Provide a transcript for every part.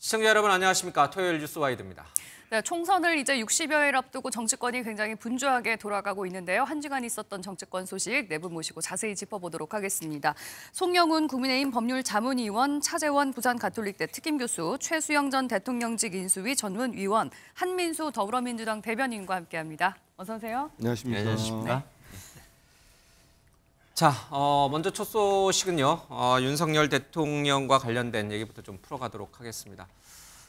시청자 여러분 안녕하십니까. 토요일 뉴스와이드입니다. 네, 총선을 이제 60여일 앞두고 정치권이 굉장히 분주하게 돌아가고 있는데요. 한 주간 있었던 정치권 소식 네 분 모시고 자세히 짚어보도록 하겠습니다. 송영훈 국민의힘 법률자문위원, 차재원 부산가톨릭대 특임교수, 최수영 전 대통령직 인수위 전문위원, 한민수 더불어민주당 대변인과 함께합니다. 어서 오세요. 안녕하십니까. 네, 안녕하십니까. 자, 먼저 첫 소식은요. 윤석열 대통령과 관련된 얘기부터 좀 풀어가도록 하겠습니다.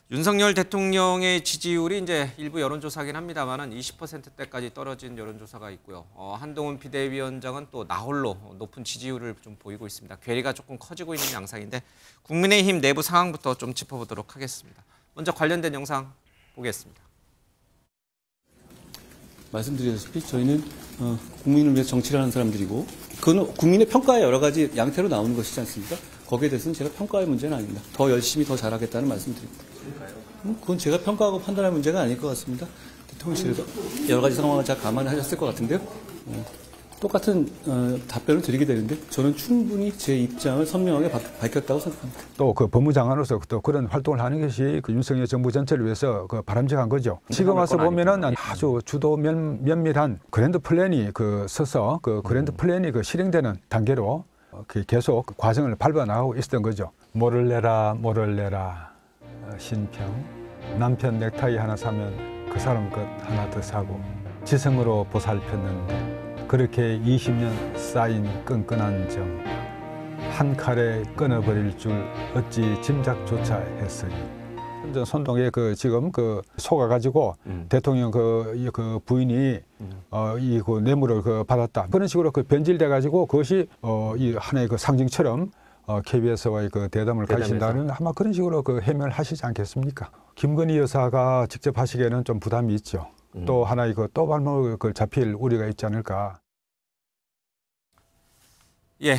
윤석열 대통령의 지지율이 이제 일부 여론조사긴 합니다만은 20%대까지 떨어진 여론조사가 있고요. 한동훈 비대위원장은 또 나홀로 높은 지지율을 좀 보이고 있습니다. 괴리가 조금 커지고 있는 양상인데 국민의힘 내부 상황부터 좀 짚어보도록 하겠습니다. 먼저 관련된 영상 보겠습니다. 말씀드렸다시피 저희는 국민을 위해서 정치를 하는 사람들이고 그건 국민의 평가에 여러 가지 양태로 나오는 것이지 않습니까? 거기에 대해서는 제가 평가할 문제는 아닙니다. 더 열심히 더 잘하겠다는 말씀드립니다. 그건 제가 평가하고 판단할 문제가 아닐 것 같습니다. 대통령실에서 여러 가지 상황을 잘 감안하셨을 것 같은데요. 똑같은 답변을 드리게 되는데 저는 충분히 제 입장을 선명하게 밝혔다고 생각합니다. 또 그 법무장관으로서 또 그런 활동을 하는 것이 그 윤석열 정부 전체를 위해서 그 바람직한 거죠. 지금 와서 보면은 아주 주도 면밀한 그랜드 플랜이 서서 그 그랜드 플랜이 실행되는 단계로 계속 과정을 밟아 나가고 있었던 거죠. 뭐를 내라 신평. 남편 넥타이 하나 사면 그 사람 것 하나 더 사고 지성으로 보살폈는데 그렇게 20년 쌓인 끈끈한 정 한 칼에 끊어버릴 줄 어찌 짐작조차 했으니. 선동에 지금 속아가지고 대통령 부인이 이 뇌물을 받았다. 그런 식으로 변질돼가지고 그것이 이 하나의 상징처럼 KBS와의 대담을 가지신다는 아마 그런 식으로 해명을 하시지 않겠습니까? 김건희 여사가 직접 하시기에는 좀 부담이 있죠. 또 하나의 또 발목을 잡힐 우려가 있지 않을까. 예,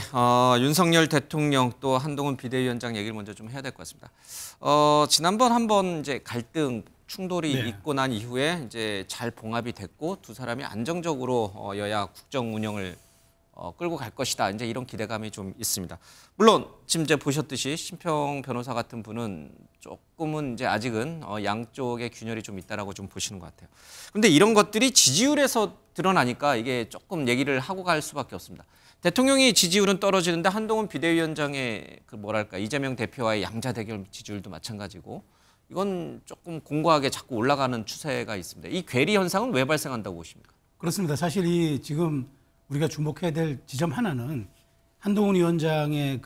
윤석열 대통령 또 한동훈 비대위원장 얘기를 먼저 좀 해야 될 것 같습니다. 지난번 한번 이제 갈등 충돌이 있고 난 이후에 이제 잘 봉합이 됐고 두 사람이 안정적으로 여야 국정 운영을 끌고 갈 것이다. 이제 이런 기대감이 좀 있습니다. 물론 지금 이제 보셨듯이 심평 변호사 같은 분은 조금은 이제 아직은 양쪽의 균열이 좀 있다라고 좀 보시는 것 같아요. 근데 이런 것들이 지지율에서 드러나니까 이게 조금 얘기를 하고 갈 수밖에 없습니다. 대통령이 지지율은 떨어지는데 한동훈 비대위원장의 이재명 대표와의 양자 대결 지지율도 마찬가지고 이건 조금 공고하게 자꾸 올라가는 추세가 있습니다. 이 괴리 현상은 왜 발생한다고 보십니까? 그렇습니다. 사실 지금 우리가 주목해야 될 지점 하나는 한동훈 위원장의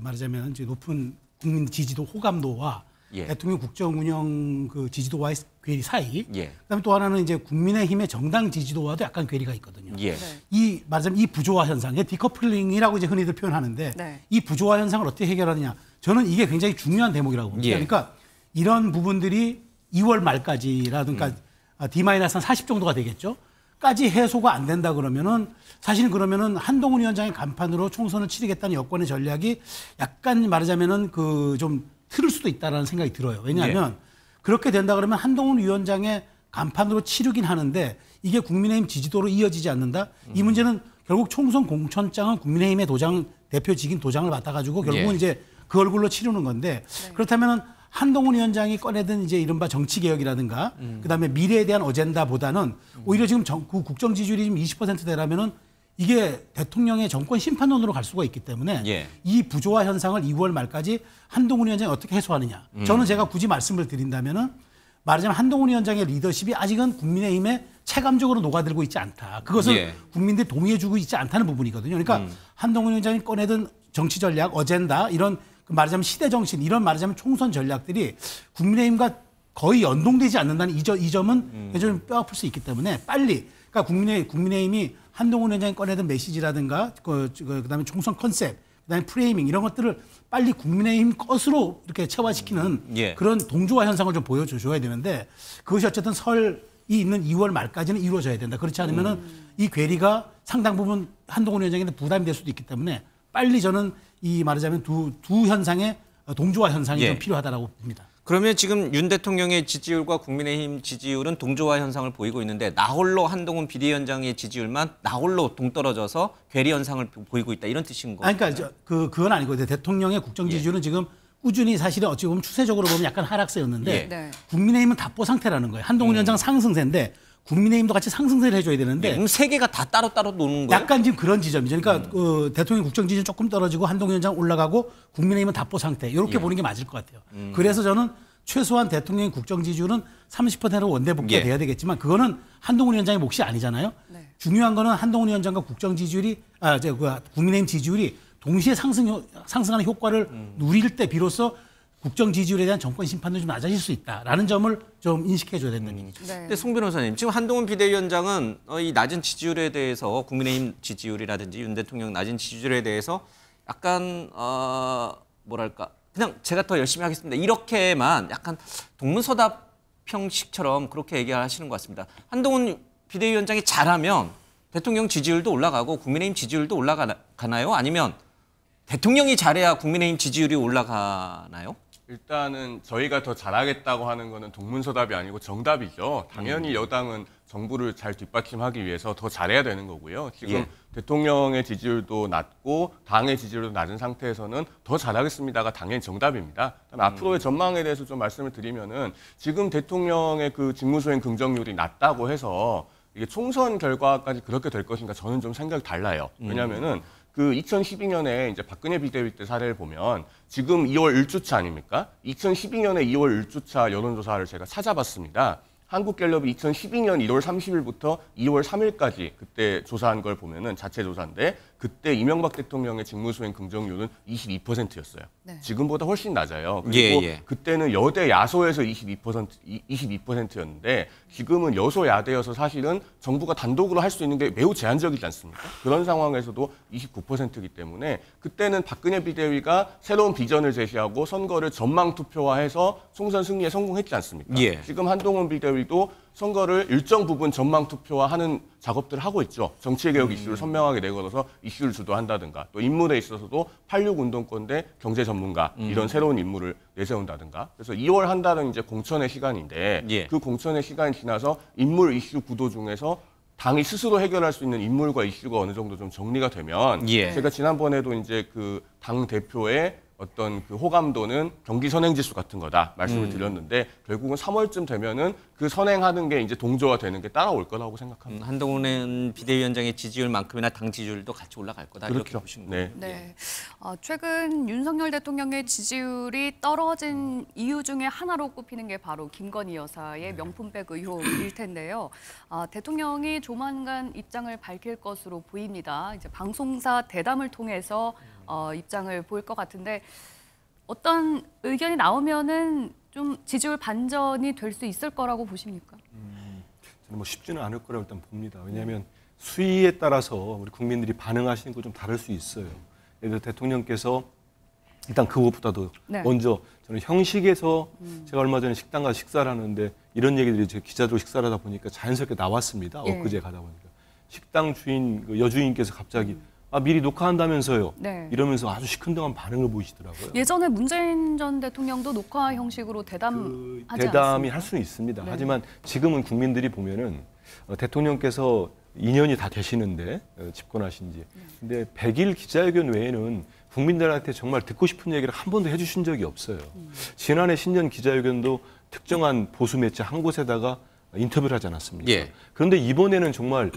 말하자면 이제 높은 국민 지지도 호감도와 대통령 국정 운영 지지도와의 괴리 사이. 그다음에 또 하나는 이제 국민의힘의 정당 지지도와도 약간 괴리가 있거든요. 말하자면 이 부조화 현상의 디커플링이라고 이제 흔히들 표현하는데 이 부조화 현상을 어떻게 해결하느냐. 저는 이게 굉장히 중요한 대목이라고 봅니다. 그러니까 이런 부분들이 2월 말까지라든가 D-40 정도가 되겠죠. 까지 해소가 안 된다 그러면은 사실은 그러면은 한동훈 위원장의 간판으로 총선을 치르겠다는 여권의 전략이 약간 말하자면은 좀 틀을 수도 있다라는 생각이 들어요. 왜냐하면 그렇게 된다 그러면 한동훈 위원장의 간판으로 치르긴 하는데 이게 국민의힘 지지도로 이어지지 않는다. 이 문제는 결국 총선 공천장은 국민의힘의 대표직인 도장을 받아가지고 결국은 이제 그 얼굴로 치르는 건데 그렇다면은 한동훈 위원장이 꺼내든 이제 이른바 정치개혁이라든가 그다음에 미래에 대한 어젠다보다는 오히려 지금 국정 지지율이 지금 20%대라면은 이게 대통령의 정권 심판론으로 갈 수가 있기 때문에 이 부조화 현상을 2월 말까지 한동훈 위원장이 어떻게 해소하느냐. 저는 제가 굳이 말씀을 드린다면은 말하자면 한동훈 위원장의 리더십이 아직은 국민의힘에 체감적으로 녹아들고 있지 않다. 그것을 국민들이 동의해주고 있지 않다는 부분이거든요. 그러니까 한동훈 위원장이 꺼내든 정치 전략, 어젠다 이런 말하자면 시대 정신 이런 말하자면 총선 전략들이 국민의힘과 거의 연동되지 않는다는 이 점은 좀 뼈아플 수 있기 때문에 빨리 그러니까 국민의힘이 한동훈 위원장이 꺼내던 메시지라든가 그다음에 총선 컨셉, 그다음에 프레이밍 이런 것들을 빨리 국민의힘 것으로 이렇게 체화시키는 그런 동조화 현상을 좀 보여줘야 되는데 그것이 어쨌든 설이 있는 2월 말까지는 이루어져야 된다. 그렇지 않으면은 이 괴리가 상당 부분 한동훈 위원장에게 부담이 될 수도 있기 때문에 빨리 저는 이 말하자면 두 현상의 동조화 현상이 좀 필요하다라고 봅니다. 그러면 지금 윤 대통령의 지지율과 국민의힘 지지율은 동조화 현상을 보이고 있는데 나홀로 한동훈 비대위원장의 지지율만 나홀로 동떨어져서 괴리 현상을 보이고 있다 이런 뜻인 거죠? 그러니까 그건 아니고 대통령의 국정 지지율은 지금 꾸준히 사실은 어찌 보면 추세적으로 보면 약간 하락세였는데 예. 네. 국민의힘은 답보 상태라는 거예요. 한동훈 위원장 상승세인데 국민의힘도 같이 상승세를 해줘야 되는데 그럼 세 개가 다 따로따로 노는 거예요? 약간 지금 그런 지점이죠. 그러니까 그 대통령 국정 지지는 조금 떨어지고 한동훈 위원장 올라가고 국민의힘은 답보 상태 이렇게 보는 게 맞을 것 같아요. 그래서 저는 최소한 대통령 국정 지지율은 30%로 원대 복귀가 예. 돼야 되겠지만 그거는 한동훈 위원장의 몫이 아니잖아요. 네. 중요한 거는 한동훈 위원장과 국정 지지율이 국민의힘 지지율이 동시에 상승하는 효과를 누릴 때 비로소 국정 지지율에 대한 정권 심판도 좀 낮아질 수 있다라는 점을 좀 인식해줘야 된다는 얘기죠. 네. 근데 송 변호사님, 지금 한동훈 비대위원장은 이 낮은 지지율에 대해서 국민의힘 지지율이라든지 윤 대통령 낮은 지지율에 대해서 약간 뭐랄까 그냥 제가 더 열심히 하겠습니다. 이렇게만 약간 동문서답 형식처럼 그렇게 얘기하시는 것 같습니다. 한동훈 비대위원장이 잘하면 대통령 지지율도 올라가고 국민의힘 지지율도 올라가나요? 아니면 대통령이 잘해야 국민의힘 지지율이 올라가나요? 일단은 저희가 더 잘하겠다고 하는 거는 동문서답이 아니고 정답이죠. 당연히 여당은 정부를 잘 뒷받침하기 위해서 더 잘해야 되는 거고요. 지금 예. 대통령의 지지율도 낮고 당의 지지율도 낮은 상태에서는 더 잘하겠습니다가 당연히 정답입니다. 앞으로의 전망에 대해서 좀 말씀을 드리면은 지금 대통령의 그 직무수행 긍정률이 낮다고 해서 이게 총선 결과까지 그렇게 될 것인가 저는 좀 생각이 달라요. 왜냐면은 그 2012년에 이제 박근혜 비대위 때 사례를 보면 지금 2월 1주차 아닙니까? 2012년에 2월 1주차 여론조사를 제가 찾아봤습니다. 한국갤럽이 2012년 1월 30일부터 2월 3일까지 그때 조사한 걸 보면은 자체 조사인데 그때 이명박 대통령의 직무수행 긍정률은 22%였어요. 네. 지금보다 훨씬 낮아요. 그리고 예. 그때는 여대 야소에서 22%였는데 지금은 여소 야대여서 사실은 정부가 단독으로 할 수 있는 게 매우 제한적이지 않습니까? 그런 상황에서도 29%이기 때문에 그때는 박근혜 비대위가 새로운 비전을 제시하고 선거를 전망 투표화해서 총선 승리에 성공했지 않습니까? 예. 지금 한동훈 비대위도 선거를 일정 부분 전망 투표화하는 작업들을 하고 있죠. 정치개혁 이슈를 선명하게 내걸어서 이슈를 주도한다든가 또 인물에 있어서도 86 운동권 대 경제 전문가 이런 새로운 인물을 내세운다든가. 그래서 2월 한 달은 이제 공천의 시간인데 예. 그 공천의 시간이 지나서 인물 이슈 구도 중에서 당이 스스로 해결할 수 있는 인물과 이슈가 어느 정도 좀 정리가 되면 예. 제가 지난번에도 이제 그 당 대표의 어떤 그 호감도는 경기 선행 지수 같은 거다 말씀을 드렸는데 결국은 3월쯤 되면은 그 선행하는 게 이제 동조화되는 게 따라올 거라고 생각합니다. 한동훈 비대위원장의 지지율만큼이나 당 지지율도 같이 올라갈 거다 이렇게 그렇죠. 보시는 거예요. 네. 네. 최근 윤석열 대통령의 지지율이 떨어진 이유 중에 하나로 꼽히는 게 바로 김건희 여사의 명품백 의혹일 텐데요. 대통령이 조만간 입장을 밝힐 것으로 보입니다. 이제 방송사 대담을 통해서 입장을 보일 것 같은데 어떤 의견이 나오면은 좀 지지율 반전이 될 수 있을 거라고 보십니까? 저는 뭐 쉽지는 않을 거라고 일단 봅니다. 왜냐하면 수위에 따라서 우리 국민들이 반응하시는 거 좀 다를 수 있어요. 예를 들어 대통령께서 일단 그것보다도 네. 먼저 저는 형식에서 제가 얼마 전에 식당 가서 식사를 하는데 이런 얘기들이 제가 기자들로 식사를 하다 보니까 자연스럽게 나왔습니다. 예. 엊그제 가다 보니까 식당 주인 그 여주인께서 갑자기 미리 녹화한다면서요. 네. 이러면서 아주 시큰둥한 반응을 보이시더라고요. 예전에 문재인 전 대통령도 녹화 형식으로 대담하지 대담이 않았습니까? 할 수는 있습니다. 네. 하지만 지금은 국민들이 보면은 대통령께서 2년이 다 되시는데 집권하신 지. 근데 100일 기자회견 외에는 국민들한테 정말 듣고 싶은 얘기를 한 번도 해주신 적이 없어요. 지난해 신년 기자회견도 특정한 보수 매체 한 곳에다가 인터뷰를 하지 않았습니까? 예. 그런데 이번에는 정말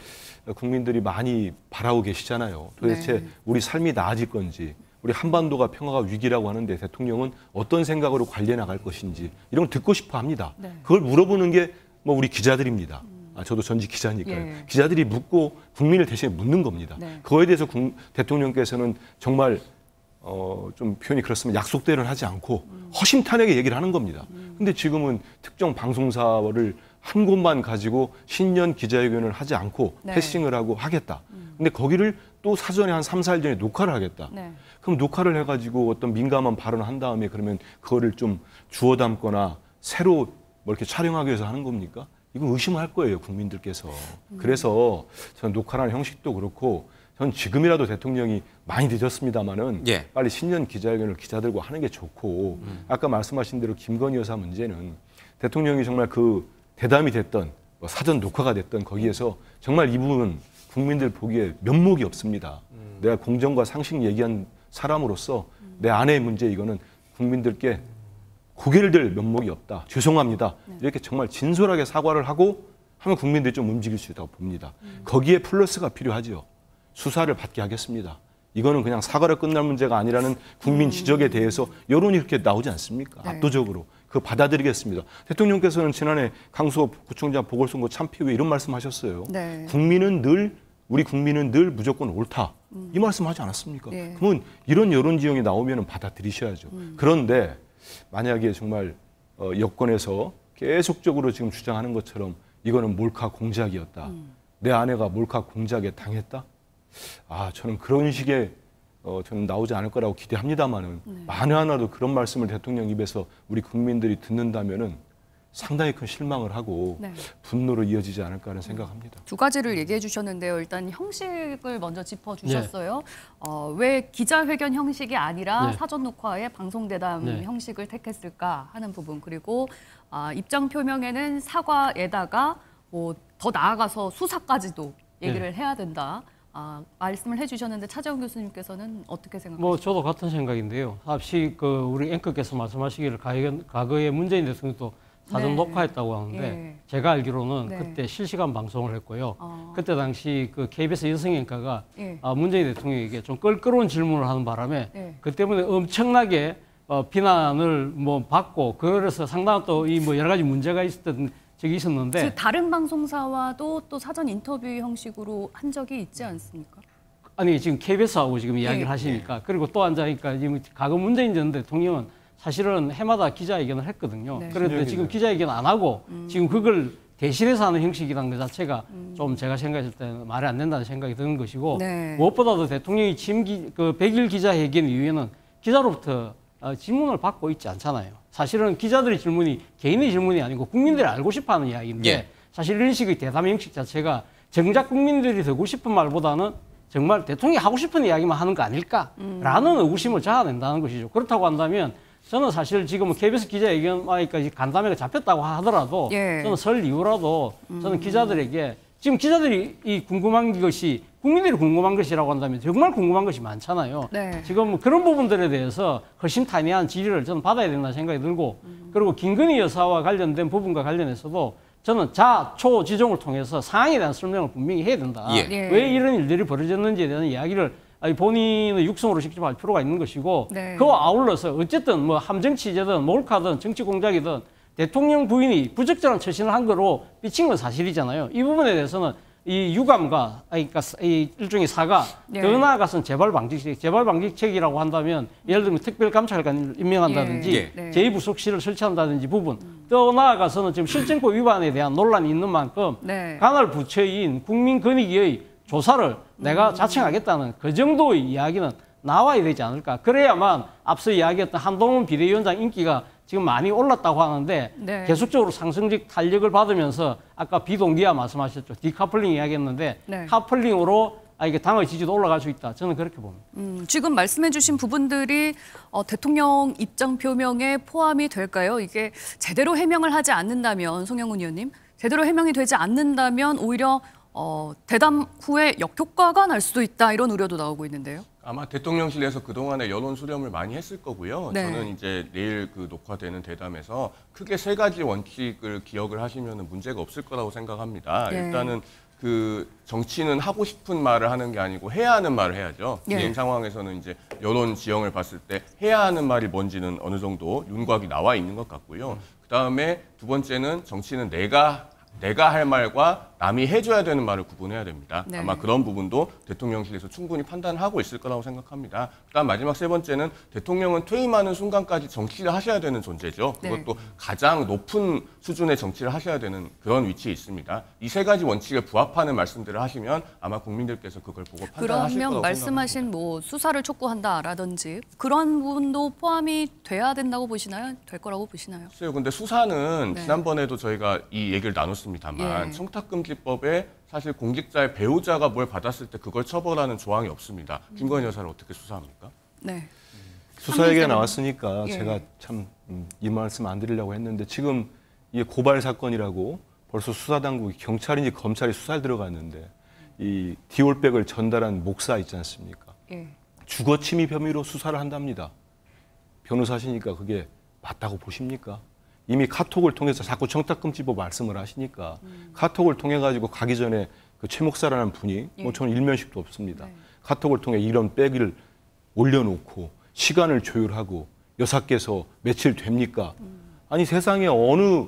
국민들이 많이 바라고 계시잖아요. 도대체 네. 우리 삶이 나아질 건지, 우리 한반도가 평화가 위기라고 하는데 대통령은 어떤 생각으로 관리해 나갈 것인지 이런 걸 듣고 싶어 합니다. 네. 그걸 물어보는 게 뭐 우리 기자들입니다. 저도 전직 기자니까요. 예. 기자들이 묻고 국민을 대신에 묻는 겁니다. 네. 그거에 대해서 대통령께서는 정말 좀 표현이 그렇습니다. 약속대로는 하지 않고 허심탄회하게 얘기를 하는 겁니다. 근데 지금은 특정 방송사를 한 곳만 가지고 신년 기자회견을 하지 않고 네. 패싱을 하고 하겠다. 근데 거기를 또 사전에 한 3, 4일 전에 녹화를 하겠다. 네. 그럼 녹화를 해가지고 어떤 민감한 발언을 한 다음에 그러면 그거를 좀 주워 담거나 새로 뭐 이렇게 촬영하기 위해서 하는 겁니까? 이건 의심할 거예요, 국민들께서. 그래서 저는 녹화라는 형식도 그렇고 전 지금이라도 대통령이 많이 늦었습니다마는 예. 빨리 신년 기자회견을 기자들과 하는 게 좋고 아까 말씀하신 대로 김건희 여사 문제는 대통령이 정말 그 대담이 됐던 뭐 사전 녹화가 됐던 거기에서 정말 이 부분은 국민들 보기에 면목이 없습니다. 내가 공정과 상식 얘기한 사람으로서 내 아내의 문제 이거는 국민들께 고개를 들 면목이 없다. 죄송합니다. 이렇게 정말 진솔하게 사과를 하고 하면 국민들이 좀 움직일 수 있다고 봅니다. 거기에 플러스가 필요하죠. 수사를 받게 하겠습니다. 이거는 그냥 사과로 끝날 문제가 아니라는 국민 지적에 대해서 여론이 그렇게 나오지 않습니까? 압도적으로. 그거 받아들이겠습니다. 대통령께서는 지난해 강수호 구청장 보궐선거 참패 후에 이런 말씀하셨어요. 네. 우리 국민은 늘 무조건 옳다. 이 말씀하지 않았습니까? 네. 그러면 이런 여론 지형이 나오면 받아들이셔야죠. 그런데 만약에 정말 여권에서 계속적으로 지금 주장하는 것처럼 이거는 몰카 공작이었다. 내 아내가 몰카 공작에 당했다. 저는 그런 식의 저는 나오지 않을 거라고 기대합니다만은 만에 하나도 그런 말씀을 대통령 입에서 우리 국민들이 듣는다면은 상당히 큰 실망을 하고 분노로 이어지지 않을까 하는 생각합니다. 두 가지를 얘기해 주셨는데요. 일단 형식을 먼저 짚어주셨어요. 왜 기자회견 형식이 아니라 사전 녹화의 방송대담 형식을 택했을까 하는 부분. 그리고 입장 표명에는 사과에다가 뭐 더 나아가서 수사까지도 얘기를 해야 된다. 말씀을 해주셨는데 차재원 교수님께서는 어떻게 생각하세요? 뭐 저도 같은 생각인데요. 앞시 우리 앵커께서 말씀하시기를 과거에 문재인 대통령도 사전 녹화했다고 하는데 제가 알기로는 그때 실시간 방송을 했고요. 그때 당시 KBS 여성 앵커가 문재인 대통령에게 좀 껄끄러운 질문을 하는 바람에 그 때문에 엄청나게 비난을 뭐 받고 그래서 상당한 또 여러 가지 문제가 있었던 적이 있었는데 다른 방송사와도 또 사전 인터뷰 형식으로 한 적이 있지 않습니까? 아니 지금 KBS하고 지금 이야기를 하시니까 그리고 또 앉아니까 지금 과거 문재인 전 대통령은 사실은 해마다 기자회견을 했거든요. 그런데 지금 기자회견 안 하고 지금 그걸 대신해서 하는 형식이라는 것 자체가 좀 제가 생각했을 때는 말이 안 된다는 생각이 드는 것이고 무엇보다도 대통령이 지금 100일 기자회견 이후에는 기자로부터 질문을 받고 있지 않잖아요. 사실은 기자들의 질문이 개인의 질문이 아니고 국민들이 알고 싶어하는 이야기인데 사실 이런 식의 대담 형식 자체가 정작 국민들이 듣고 싶은 말보다는 정말 대통령이 하고 싶은 이야기만 하는 거 아닐까라는 의구심을 자아낸다는 것이죠. 그렇다고 한다면 저는 사실 지금 KBS 기자회견까지 간담회가 잡혔다고 하더라도 저는 설 이후라도 저는 기자들에게 지금 기자들이 궁금한 것이 국민들이 궁금한 것이라고 한다면 정말 궁금한 것이 많잖아요. 지금 그런 부분들에 대해서 허심탄회한 질의를 저는 받아야 된다는 생각이 들고 그리고 김건희 여사와 관련된 부분과 관련해서도 저는 자초 지종을 통해서 상황에 대한 설명을 분명히 해야 된다. 왜 이런 일들이 벌어졌는지에 대한 이야기를 본인의 육성으로 직접 할 필요가 있는 것이고 그와 아울러서 어쨌든 뭐 함정 취재든 몰카든 정치 공작이든 대통령 부인이 부적절한 처신을 한 거로 삐친 건 사실이잖아요. 이 부분에 대해서는 이 유감과 그러니까 이 일종의 사과 더 나아가서는 재발방지책이라고 한다면 예를 들면 특별감찰관을 임명한다든지 제2부속실을 설치한다든지 부분 더 나아가서는 지금 실정법 위반에 대한 논란이 있는 만큼 관할 부처인 국민권익위의 조사를 내가 자청하겠다는 그 정도의 이야기는 나와야 되지 않을까. 그래야만 앞서 이야기했던 한동훈 비대위원장 인기가 지금 많이 올랐다고 하는데 계속적으로 상승적 탄력을 받으면서 아까 비동기화 말씀하셨죠. 디카플링 이야기했는데 카플링으로 이게 당의 지지도 올라갈 수 있다. 저는 그렇게 봅니다. 지금 말씀해 주신 부분들이 대통령 입장 표명에 포함이 될까요? 이게 제대로 해명을 하지 않는다면 송영훈 의원님 제대로 해명이 되지 않는다면 오히려 대담 후에 역효과가 날 수도 있다 이런 우려도 나오고 있는데요. 아마 대통령실에서 그동안에 여론 수렴을 많이 했을 거고요. 저는 이제 내일 녹화되는 대담에서 크게 세 가지 원칙을 기억을 하시면 문제가 없을 거라고 생각합니다. 일단은 정치는 하고 싶은 말을 하는 게 아니고 해야 하는 말을 해야죠. 지금 상황에서는 이제 여론 지형을 봤을 때 해야 하는 말이 뭔지는 어느 정도 윤곽이 나와 있는 것 같고요. 그다음에 두 번째는 정치는 내가 할 말과 남이 해줘야 되는 말을 구분해야 됩니다. 아마 그런 부분도 대통령실에서 충분히 판단하고 있을 거라고 생각합니다. 그다음 마지막 세 번째는 대통령은 퇴임하는 순간까지 정치를 하셔야 되는 존재죠. 그것도 가장 높은 수준의 정치를 하셔야 되는 그런 위치에 있습니다. 이 세 가지 원칙에 부합하는 말씀들을 하시면 아마 국민들께서 그걸 보고 판단하실 거라고 생각합니다. 그러면 말씀하신 뭐 수사를 촉구한다라든지 그런 부분도 포함이 돼야 된다고 보시나요? 될 거라고 보시나요? 글쎄요. 근데 수사는 지난번에도 저희가 이 얘기를 나눴습니다만 청탁금지법에 사실 공직자의 배우자가 뭘 받았을 때 그걸 처벌하는 조항이 없습니다. 김건희 여사를 어떻게 수사합니까? 수사 얘기가 나왔으니까 제가 참 이 말씀 안 드리려고 했는데 지금 이게 고발 사건이라고 벌써 수사당국이 경찰인지 검찰이 수사를 들어갔는데 이 디올백을 전달한 목사 있지 않습니까? 주거 침입 혐의로 수사를 한답니다. 변호사시니까 그게 맞다고 보십니까? 이미 카톡을 통해서 자꾸 청탁금지법 말씀을 하시니까 카톡을 통해 가지고 가기 전에 그 최 목사라는 분이 뭐 저는 일면식도 없습니다. 카톡을 통해 이런 백을 올려놓고 시간을 조율하고 여사께서 며칠 됩니까? 아니 세상에 어느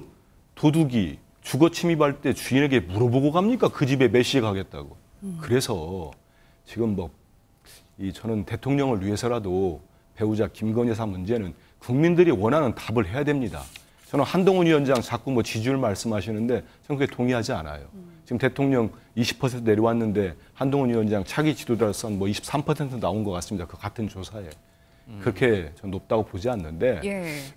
도둑이 주거 침입할 때 주인에게 물어보고 갑니까? 그 집에 몇 시에 가겠다고. 그래서 지금 저는 대통령을 위해서라도 배우자 김건희 여사 문제는 국민들이 원하는 답을 해야 됩니다. 저는 한동훈 위원장 자꾸 지지율 말씀하시는데 저는 그게 동의하지 않아요. 지금 대통령 20% 내려왔는데 한동훈 위원장 차기 지도자로서는 23% 나온 것 같습니다. 그 같은 조사에. 그렇게 전 높다고 보지 않는데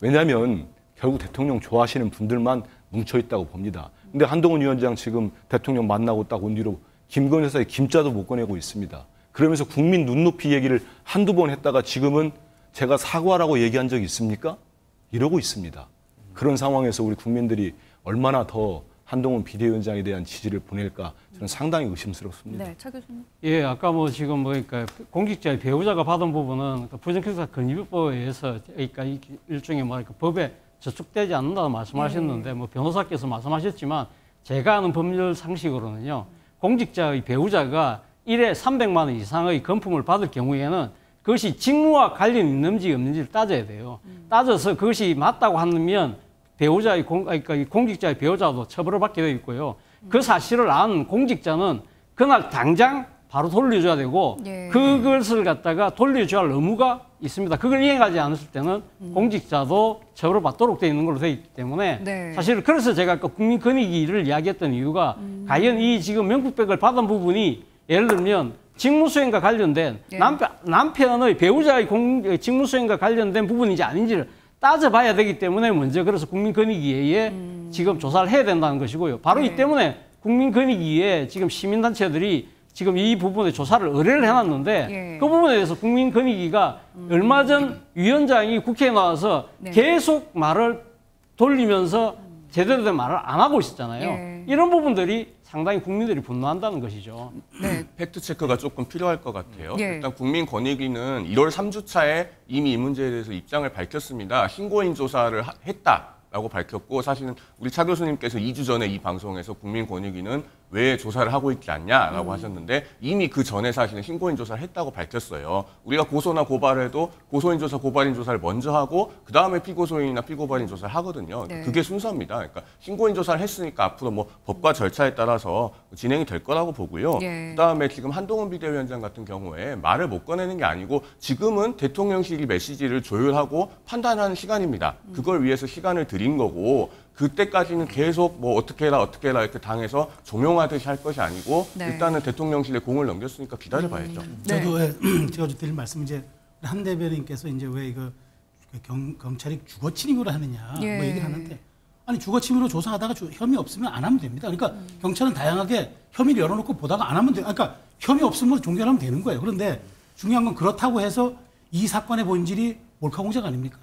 왜냐하면 결국 대통령 좋아하시는 분들만 뭉쳐있다고 봅니다. 근데 한동훈 위원장 지금 대통령 만나고 딱 온 뒤로 김건희 여사의 김자도 못 꺼내고 있습니다. 그러면서 국민 눈높이 얘기를 한두 번 했다가 지금은 제가 사과라고 얘기한 적이 있습니까? 이러고 있습니다. 그런 상황에서 우리 국민들이 얼마나 더 한동훈 비대위원장에 대한 지지를 보낼까 저는 상당히 의심스럽습니다. 네, 차 교수님. 예, 아까 지금 그러니까 공직자의 배우자가 받은 부분은 부정경사 건의법에 의해서 그러니까 일종의 법에 저촉되지 않는다고 말씀하셨는데 변호사께서 말씀하셨지만 제가 아는 법률 상식으로는요 공직자의 배우자가 1회 300만 원 이상의 금품을 받을 경우에는 그것이 직무와 관련 있는지 없는지를 따져야 돼요. 따져서 그것이 맞다고 하면 배우자의 그러니까 공직자의 배우자도 처벌을 받게 되어 있고요. 그 사실을 안 공직자는 그날 당장 바로 돌려줘야 되고 그것을 갖다가 돌려줘야 할 의무가 있습니다. 그걸 이행하지 않았을 때는 공직자도 처벌을 받도록 되어 있는 걸로 되어 있기 때문에 사실 그래서 제가 아까 국민권익위를 이야기했던 이유가 과연 이 지금 명품백을 받은 부분이 예를 들면 직무수행과 관련된 남편의 배우자의 직무수행과 관련된 부분인지 아닌지를 따져봐야 되기 때문에 먼저 그래서 국민권익위에 지금 조사를 해야 된다는 것이고요. 바로 이 때문에 국민권익위에 지금 시민단체들이 지금 이 부분에 조사를 의뢰를 해놨는데 그 부분에 대해서 국민권익위가 얼마 전 위원장이 국회에 나와서 계속 말을 돌리면서 제대로 된 말을 안 하고 있었잖아요. 이런 부분들이 상당히 국민들이 분노한다는 것이죠. 팩트체크가 조금 필요할 것 같아요. 일단 국민권익위는 1월 3주차에 이미 이 문제에 대해서 입장을 밝혔습니다. 신고인 조사를 했다라고 밝혔고 사실은 우리 차 교수님께서 2주 전에 이 방송에서 국민권익위는 왜 조사를 하고 있지 않냐라고 하셨는데 이미 그 전에 사실은 신고인 조사를 했다고 밝혔어요. 우리가 고소나 고발을 해도 고소인 조사, 고발인 조사를 먼저 하고 그다음에 피고소인이나 피고발인 조사를 하거든요. 그게 순서입니다. 그러니까 신고인 조사를 했으니까 앞으로 법과 절차에 따라서 진행이 될 거라고 보고요. 그다음에 지금 한동훈 비대위원장 같은 경우에 말을 못 꺼내는 게 아니고 지금은 대통령실이 메시지를 조율하고 판단하는 시간입니다. 그걸 위해서 시간을 드린 거고 그때까지는 계속 어떻게 해라 이렇게 당해서 종용하듯이 할 것이 아니고 일단은 대통령실에 공을 넘겼으니까 기다려봐야죠. 저도 제가 드릴 말씀 한 대변인께서 왜 이거 경찰이 주거 침입으로 하느냐 얘기를 하는데 아니 주거 침입으로 조사하다가 혐의 없으면 안 하면 됩니다. 그러니까 경찰은 다양하게 혐의를 열어놓고 보다가 안 하면 돼요. 그러니까 혐의 없으면 종결하면 되는 거예요. 그런데 중요한 건 그렇다고 해서 이 사건의 본질이 몰카공작 아닙니까?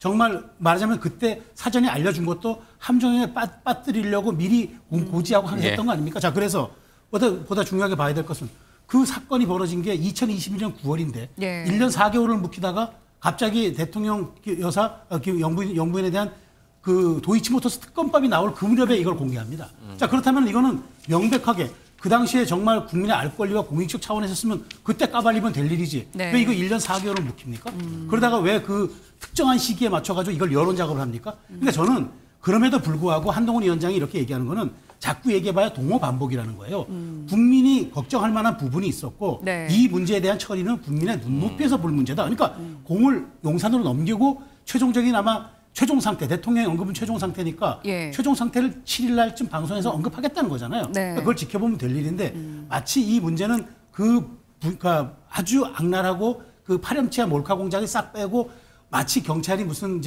정말 말하자면 그때 사전에 알려준 것도 함정에 빠뜨리려고 미리 고지하고 했던 거 아닙니까? 자, 그래서 보다 중요하게 봐야 될 것은 그 사건이 벌어진 게 2021년 9월인데 1년 4개월을 묵히다가 갑자기 대통령 여사 영부인에 대한 그 도이치모터스 특검법이 나올 그 무렵에 이걸 공개합니다. 자, 그렇다면 이거는 명백하게 그 당시에 정말 국민의 알 권리와 공익적 차원에서 했으면 그때 까발리면 될 일이지. 왜 이거 1년 4개월을 묵힙니까? 그러다가 왜 그 특정한 시기에 맞춰가지고 이걸 여론 작업을 합니까? 그러니까 저는 그럼에도 불구하고 한동훈 위원장이 이렇게 얘기하는 거는 자꾸 얘기해봐야 동호 반복이라는 거예요. 국민이 걱정할 만한 부분이 있었고 이 문제에 대한 처리는 국민의 눈높이에서 볼 문제다. 그러니까 공을 용산으로 넘기고 최종적인 아마 최종 상태, 대통령의 언급은 최종 상태니까 최종 상태를 7일 날쯤 방송에서 언급하겠다는 거잖아요. 그러니까 그걸 지켜보면 될 일인데 마치 이 문제는 그러니까 아주 악랄하고 그 파렴치한 몰카 공작이 싹 빼고 마치 경찰이 무슨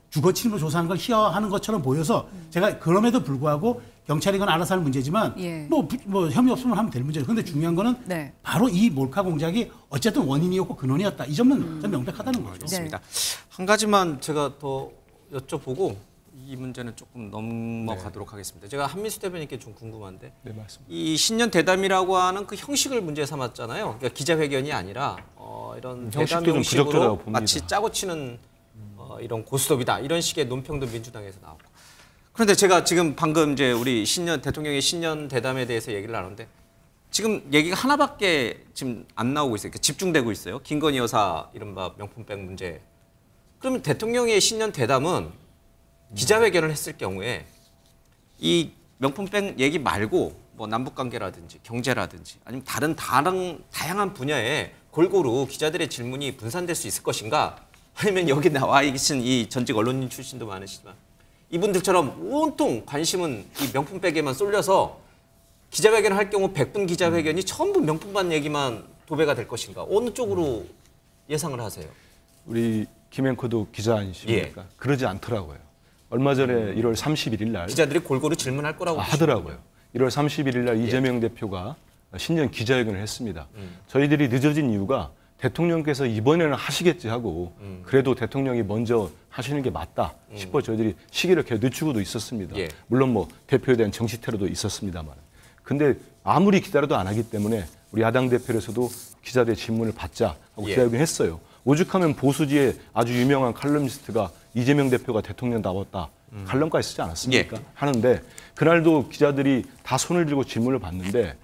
주거 침입으로 조사하는 걸 희화화하는 것처럼 보여서 제가 그럼에도 불구하고 경찰이 건 알아서 할 문제지만 혐의 없으면 하면 될 문제죠. 그런데 중요한 거는 바로 이 몰카 공작이 어쨌든 원인이었고 근원이었다. 이 점은 좀 명백하다는 거죠. 그렇습니다. 한 가지만 제가 더 여쭤보고 이 문제는 조금 넘어가도록 하겠습니다. 제가 한민수 대변인께 좀 궁금한데 이 신년 대담이라고 하는 그 형식을 문제 삼았잖아요. 그러니까 기자회견이 아니라 이런 대담 형식으로 마치 짜고 치는 이런 고스톱이다 이런 식의 논평도 민주당에서 나오고. 그런데 제가 지금 방금 이제 우리 대통령의 신년 대담에 대해서 얘기를 나눴는데 지금 얘기가 하나밖에 지금 안 나오고 있어요. 집중되고 있어요. 김건희 여사 이른바 명품백 문제. 그러면 대통령의 신년 대담은 기자회견을 했을 경우에 이 명품백 얘기 말고 뭐 남북관계라든지 경제라든지 아니면 다른 다양한 분야에 골고루 기자들의 질문이 분산될 수 있을 것인가? 아니면 여기 나와 계신 이 전직 언론인 출신도 많으시지만 이분들처럼 온통 관심은 이 명품백에만 쏠려서 기자회견을 할 경우 100분 기자회견이 전부 명품만 얘기만 도배가 될 것인가? 어느 쪽으로 예상을 하세요? 우리 김 앵커도 기자 아니십니까? 예. 그러지 않더라고요. 얼마 전에 1월 31일 날 기자들이 골고루 질문할 거라고 하더라고요. 1월 31일 날 예. 이재명 대표가 신년 기자회견을 했습니다. 저희들이 늦어진 이유가 대통령께서 이번에는 하시겠지 하고 그래도 대통령이 먼저 하시는 게 맞다 싶어 저희들이 시기를 계속 늦추고도 있었습니다. 예. 물론 뭐 대표에 대한 정치 테러도 있었습니다만. 근데 아무리 기다려도 안 하기 때문에 우리 야당 대표에서도 기자들의 질문을 받자 하고 예. 기자회견을 했어요. 오죽하면 보수지의 아주 유명한 칼럼니스트가 이재명 대표가 대통령 나왔다 칼럼까지 쓰지 않았습니까? 예. 하는데 그날도 기자들이 다 손을 들고 질문을 받는데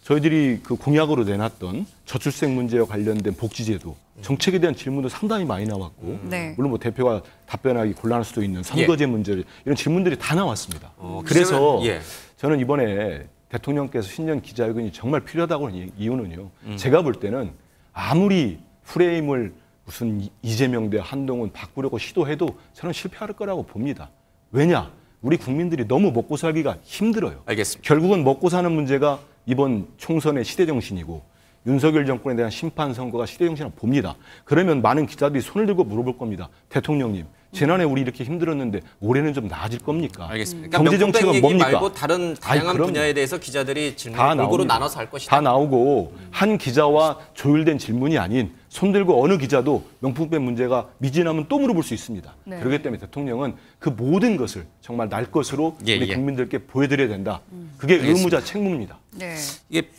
저희들이 그 공약으로 내놨던 저출생 문제와 관련된 복지제도 정책에 대한 질문도 상당히 많이 나왔고 네. 물론 뭐 대표가 답변하기 곤란할 수도 있는 선거제 문제 이런 질문들이 다 나왔습니다. 그래서 예. 저는 이번에 대통령께서 신년 기자회견이 정말 필요하다고 하는 이유는요. 제가 볼 때는 아무리 프레임을 무슨 이재명 대 한동훈 바꾸려고 시도해도 저는 실패할 거라고 봅니다. 왜냐? 우리 국민들이 너무 먹고 살기가 힘들어요. 알겠습니다. 결국은 먹고 사는 문제가 이번 총선의 시대정신이고 윤석열 정권에 대한 심판 선거가 시대정신이라고 봅니다. 그러면 많은 기자들이 손을 들고 물어볼 겁니다. 대통령님, 지난해 우리 이렇게 힘들었는데 올해는 좀 나아질 겁니까? 알겠습니다. 경제 정책은 얘기 뭡니까? 말고 다른 다양한 그럼요. 분야에 대해서 기자들이 질문 다 골고루 나옵니다. 나눠서 할 것이다. 다 나오고 한 기자와 조율된 질문이 아닌 손들고 어느 기자도 명품백 문제가 미진하면 또 물어볼 수 있습니다. 네. 그렇기 때문에 대통령은 그 모든 것을 정말 날 것으로 예, 우리 예. 국민들께 보여드려야 된다. 그게 의무자 책무입니다. 네. 이게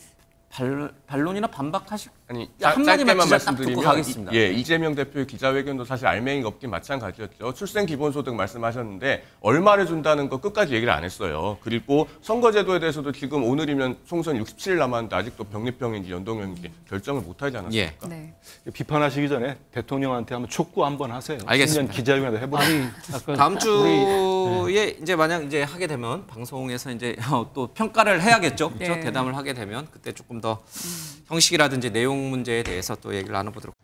반론이나 반박하실 아니, 한마디만 짧게만 진짜 딱 듣고 말씀드리면 가겠습니다. 이재명 대표의 기자회견도 사실 알맹이가 없긴 마찬가지였죠. 출생 기본소득 말씀하셨는데 얼마를 준다는 거 끝까지 얘기를 안 했어요. 그리고 선거제도에 대해서도 지금 오늘이면 총선 67일 남았는데 아직도 병립병인지 연동형인지 결정을 못 하지 않았습니까? 네. 비판하시기 전에 대통령한테 한번 촉구 한번 하세요. 알겠습니다. 신년 기자회견도 해보세요. 다음 주에 이제 만약 이제 하게 되면 방송에서 이제 또 평가를 해야겠죠. 그렇죠? 네. 대담을 하게 되면 그때 조금 더 형식이라든지 내용 문제에 대해서 또 얘기를 나눠보도록.